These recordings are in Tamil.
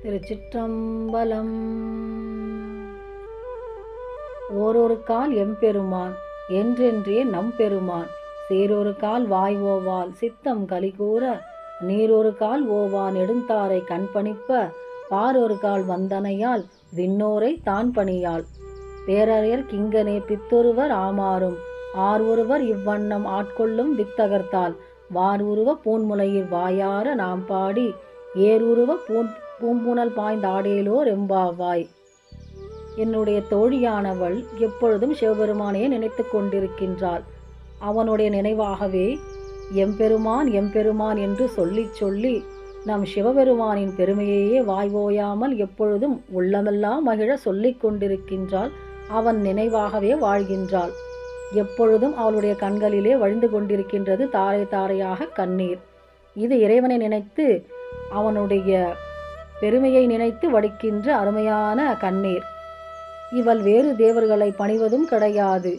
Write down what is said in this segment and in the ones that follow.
திருச்சிற்றம்பலம். ஓரொரு கால் எம்பெருமான் என்றென்றே நம்பெருமான் சீரொரு கால் வாய் ஓவால் சித்தம் கலிகூற நீரொரு கால் ஓவா நெடுந்தாரை கண்பணிப்ப பாரொரு கால் வந்தனையால் விண்ணோரை தான் பணியாள் பேரறியர் கிங்கனே பித்தொருவர் ஆமாறும் ஆர் ஒருவர் இவ்வண்ணம் ஆட்கொள்ளும் வித்தகர்த்தால் வார் உருவ பூன்முலையில் வாயார நாம் பாடி ஏர் உருவ பூம்புணல் பாய்ந்தாடேலோர் எம்பாவாய். என்னுடைய தோழியானவள் எப்பொழுதும் சிவபெருமானையே நினைத்து கொண்டிருக்கின்றாள். அவனுடைய நினைவாகவே எம்பெருமான் எம்பெருமான் என்று சொல்லி சொல்லி நம் சிவபெருமானின் பெருமையையே வாய்வோயாமல் எப்பொழுதும் உள்ளமெல்லாம் மகிழ சொல்லிக் கொண்டிருக்கின்றாள். அவன் நினைவாகவே வாழ்கின்றாள். எப்பொழுதும் அவளுடைய கண்களிலே வழிந்து கொண்டிருக்கின்றது தாரை தாரையாக கண்ணீர். இது இறைவனை நினைத்து அவனுடைய பெருமையை நினைத்து வடிக்கின்ற அருமையான கண்ணீர். இவள் வேறு தேவர்களை பணிவதும் கிடையாது.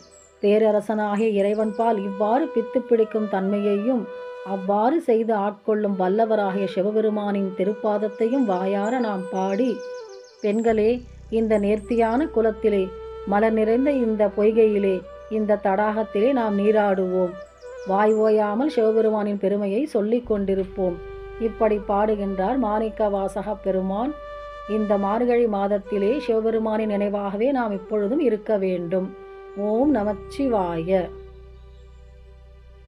பேரரசனாகிய இறைவன்பால் இவ்வாறு பித்து பிடிக்கும் தன்மையையும் அவ்வாறு செய்து ஆட்கொள்ளும் வல்லவராகிய சிவபெருமானின் திருப்பாதத்தையும் வாயார நாம் பாடி, பெண்களே, இந்த நேர்த்தியான குலத்திலே மலர் நிறைந்த இந்த பொய்கையிலே இந்த தடாகத்திலே நாம் நீராடுவோம். வாய் ஓயாமல் சிவபெருமானின் பெருமையை சொல்லிக் கொண்டிருப்போம். இப்படி பாடுகின்றார் மாணிக்க வாசக பெருமான். இந்த மார்கழி மாதத்திலே சிவபெருமானின் நினைவாகவே நாம் இப்பொழுதும் இருக்க வேண்டும். ஓம் நமச்சிவாய.